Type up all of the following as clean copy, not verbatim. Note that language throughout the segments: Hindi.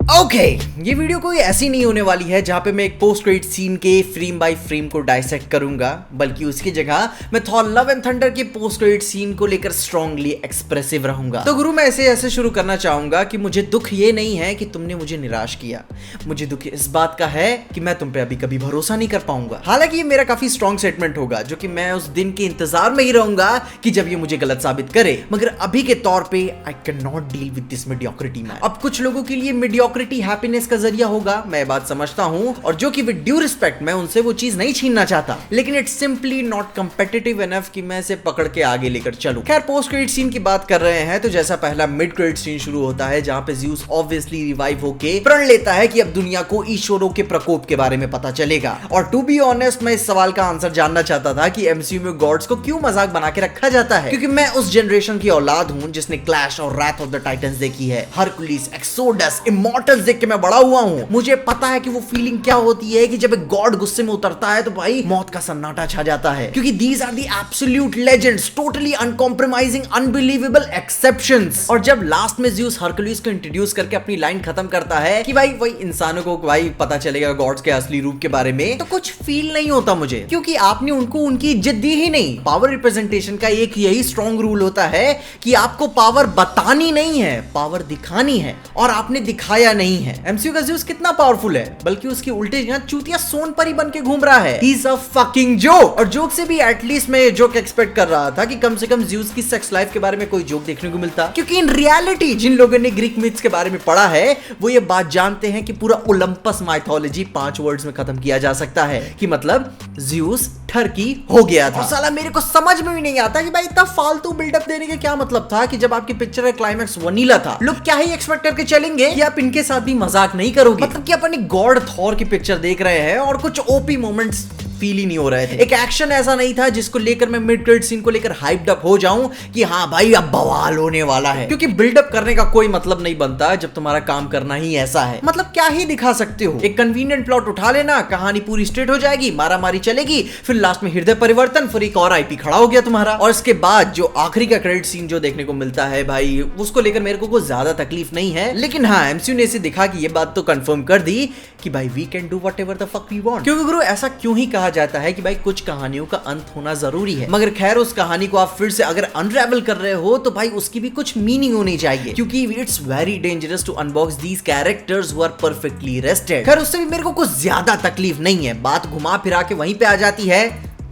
ओके ये वीडियो कोई ऐसी नहीं होने वाली है जहां पे मैं एक पोस्ट क्रेडिट सीन के फ्रेम बाय फ्रेम को डाइसेक्ट करूंगा, बल्कि उसकी जगह मैं थॉर लव एंड थंडर के पोस्ट क्रेडिट सीन को लेकर स्ट्रांगली एक्सप्रेसिव रहूंगा। तो गुरु, मैं ऐसे शुरू करना चाहूंगा कि मुझे दुख ये नहीं है कि तुमने मुझे निराश किया, मुझे दुख इस बात का है कि मैं तुम पे अभी कभी भरोसा नहीं कर पाऊंगा। हालांकि ये मेरा काफी स्ट्रॉन्ग स्टेटमेंट होगा, जो कि मैं उस दिन के इंतजार में ही रहूंगा कि जब ये मुझे गलत साबित करे, मगर अभी के तौर पे I can not deal with this mediocrity man. अब कुछ लोगों के लिए मीडियोक्रिटी हैप्पीनेस का जरिया होगा, मैं ये बात समझता हूं, और जो कि विद ड्यू रिस्पेक्ट मैं उनसे वो चीज नहीं छीनना चाहता, लेकिन it's simply not competitive enough कि मैं इसे पकड़ के आगे लेकर चलूं। खैर, पोस्ट क्रेडिट सीन की बात कर रहे हैं तो जैसा पहला मिड क्रेडिट सीन शुरू होता है, जहां पे ज़्यूस ऑब्वियसली रिवाइव होके प्रण लेता है कि अब दुनिया को ईश्वरों के प्रकोप के बारे में पता चलेगा। और टू बी ऑनेस्ट, मैं इस सवाल का आंसर जानना चाहता था कि एमसीयू में गॉड्स को क्यों मजाक बना के रखा जाता है, क्योंकि मैं उस जनरेशन की औलाद हूं जिसने क्लैश और रैथ ऑफ द टाइटंस देखी है, हरकुलिस, एक्सोडस, इमॉर्टल्स देख के मैं बड़ा हुआ हूं। मुझे पता है कि वो फीलिंग क्या होती है कि जब एक गॉड गुस्से में उतरता है तो भाई मौत का सन्नाटा छा जाता है, क्योंकि these are the absolute legends, totally uncompromising, unbelievable exceptions. और जब लास्ट में ज़्यूस हरकुलिस को इंट्रोड्यूस करके अपनी लाइन खत्म करता है कि भाई वही इंसानों को भाई पता चलेगा गॉड्स के असली रूप के बारे में, तो कुछ फील नहीं होता मुझे, क्योंकि आपने उनको उनकी इज्जत दी ही नहीं। पावर रिप्रेजेंटेशन का एक यही स्ट्रॉन्ग रूल होता है कि आपको पावर बतानी नहीं है, पावर दिखानी है, और आपने दिखाया नहीं है। एमसीयू का ज़्यूस कितना पावरफुल है, बल्कि उसके उल्टे यहाँ चूतिया सोनपरी बन के घूम रहा है। He is a fucking joke. और जोक से भी एटलीस्ट मैं ये जोक एक्सपेक्ट कर रहा था कि कम से कम ज़्यूस की सेक्स लाइफ के बारे में कोई जोक देखने को मिलता, क्योंकि इन रियलिटी जिन लोगों ने ग्रीक मिथ्स के बारे में पढ़ा है वो ये बात जानते हैं कि पूरा ओलंपस माइथोलॉजी 5 वर्ड्स में खत्म किया जा सकता है, कि मतलब ज़्यूस ठरकी हो गया था। और साला मेरे को समझ में भी नहीं आता कि भाई इतना फालतू बिल्डअप देने का क्या मतलब था, कि जब आपकी पिक्चर का क्लाइमैक्स वनीला था, लोग क्या ही एक्सपेक्ट करके चलेंगे कि आप इनके साथ भी मजाक नहीं करोगे। मतलब कि अपनी गॉड थॉर की पिक्चर देख रहे हैं और कुछ ओपी मोमेंट्स फील ही नहीं हो रहे थे। एक एक्शन ऐसा नहीं था जिसको लेकर मैं मिड क्रेडिट सीन को लेकर हाइप्ड अप हो जाऊं कि हाँ भाई अब बवाल होने वाला है, क्योंकि बिल्डअप करने का कोई मतलब नहीं बनता जब तुम्हारा काम करना ही ऐसा है। मतलब क्या ही दिखा सकते हो, एक कन्वीनियंट प्लॉट उठा लेना, कहानी पूरी स्ट्रेट हो जाएगी, मारा मारी चलेगी, फिर लास्ट में हृदय परिवर्तन, फिर एक और आईपी खड़ा हो गया तुम्हारा। और इसके बाद जो आखिरी का क्रेडिट सीन जो देखने को मिलता है भाई, उसको लेकर मेरे को कोई ज्यादा तकलीफ नहीं है, लेकिन हाँ एमसीयू ने इसे दिखा कि ये बात तो कंफर्म कर दी कि भाई we can do whatever the fuck we want. क्योंकि गुरु, ऐसा क्यों ही कहा जाता है कि भाई कुछ कहानियों का अंत होना जरूरी है, मगर खैर उस कहानी को आप फिर से अगर अनरेवल कर रहे हो तो भाई उसकी भी कुछ मीनिंग होनी चाहिए, क्योंकि it's very dangerous to unbox these characters who are perfectly rested. खैर उससे भी मेरे को कुछ ज्यादा तकलीफ नहीं है, बात घुमा फिरा के वहीं पे आ जाती है।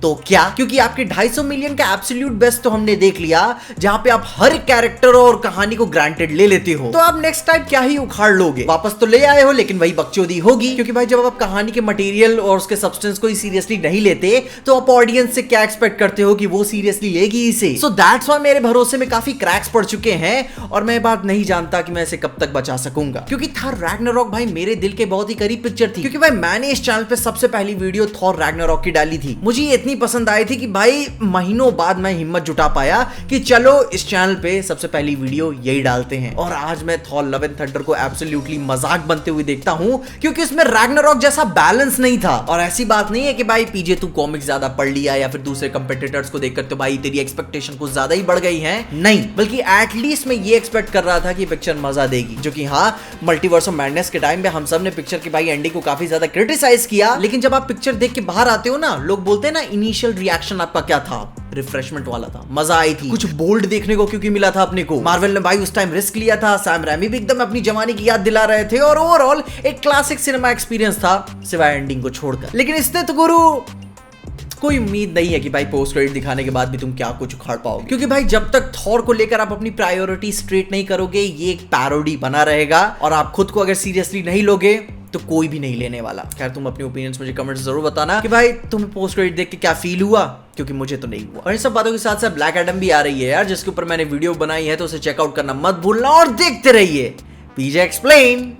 तो क्या, क्योंकि आपके 250 मिलियन का एब्सोल्यूट बेस्ट तो हमने देख लिया, जहां पे आप हर कैरेक्टर और कहानी को ग्रांटेड ले लेते हो, तो आप नेक्स्ट टाइम क्या ही उखाड़ लोगे, वापस तो ले आए हो लेकिन वही बकचोदी होगी। क्योंकि भाई जब आप कहानी के मटेरियल और उसके सब्सटेंस को ही सीरियसली नहीं लेते, तो आप ऑडियंस से क्या एक्सपेक्ट करते हो कि वो सीरियसली लेगी इसे। सो दैट्स व्हाई मेरे भरोसे में काफी क्रैक्स पड़ चुके हैं, और मैं बात नहीं जानता कि मैं इसे कब तक बचा सकूंगा, क्योंकि थॉर रैग्नारॉक भाई मेरे दिल के बहुत ही करीब पिक्चर थी, क्योंकि भाई मैंने इस चैनल पे सबसे पहली वीडियो थॉर रैग्नारॉक की डाली थी। मुझे ये इतनी पसंद आई थी कि भाई महीनों बाद मैं हिम्मत जुटा पाया कि चलो इस चैनल पे सबसे पहली वीडियो यही डालते हैं। और आज मैं थॉर लव एंड थंडर को एब्सोल्युटली मजाक बनते हुए देखता हूं, क्योंकि इसमें रैग्नारॉक जैसा बैलेंस नहीं था। और ऐसी बात नहीं है कि भाई पीजे तू कॉमिक्स ज्यादा पढ़ लिया या फिर दूसरे कंपेटिटर्स को देखकर तो भाई तेरी एक्सपेक्टेशन कुछ ज्यादा ही बढ़ गई है, नहीं, बल्कि एटलीस्ट मैं ये एक्सपेक्ट कर रहा था कि पिक्चर मजा देगी। जो कि हाँ, मल्टीवर्स ऑफ मैडनेस के टाइम पे हम सब ने पिक्चर की भाई एंडिंग को काफी ज्यादा क्रिटिसाइज किया, लेकिन जब आप पिक्चर देख के बाहर आते हो ना, लोग बोलते हैं ना इनिशियल रिएक्शन आपका क्या था, रिफ्रेशमेंट वाला था, मजा आई थी, कुछ बोल्ड देखने को क्योंकि मिला था अपने को। मार्वल ने भाई उस टाइम रिस्क लिया था, सैम रैमी भी एकदम अपनी जवानी की याद दिला रहे थे, और ओवरऑल एक क्लासिक सिनेमा एक्सपीरियंस था सिवाय एंडिंग को छोड़कर। लेकिन इसने तो गुरु कोई उम्मीद नहीं है कि भाई पोस्ट क्रेडिट दिखाने के बाद भी तुम क्या कुछ उखाड़ पाओगे, क्योंकि भाई जब तक थॉर को लेकर आप अपनी प्रायोरिटी स्ट्रेट नहीं करोगे, ये एक पैरोडी बना रहेगा, और आप खुद को अगर सीरियसली नहीं लोगे तो कोई भी नहीं लेने वाला। खैर तुम अपनी ओपिनियंस मुझे कमेंट्स जरूर बताना कि भाई तुम्हें पोस्ट क्रेडिट देख के क्या फील हुआ, क्योंकि मुझे तो नहीं हुआ। और इन सब बातों के साथ साथ ब्लैक एडम भी आ रही है यार, जिसके ऊपर मैंने वीडियो बनाई है, तो उसे चेकआउट करना मत भूलना, और देखते रहिए पीजे एक्सप्लेन।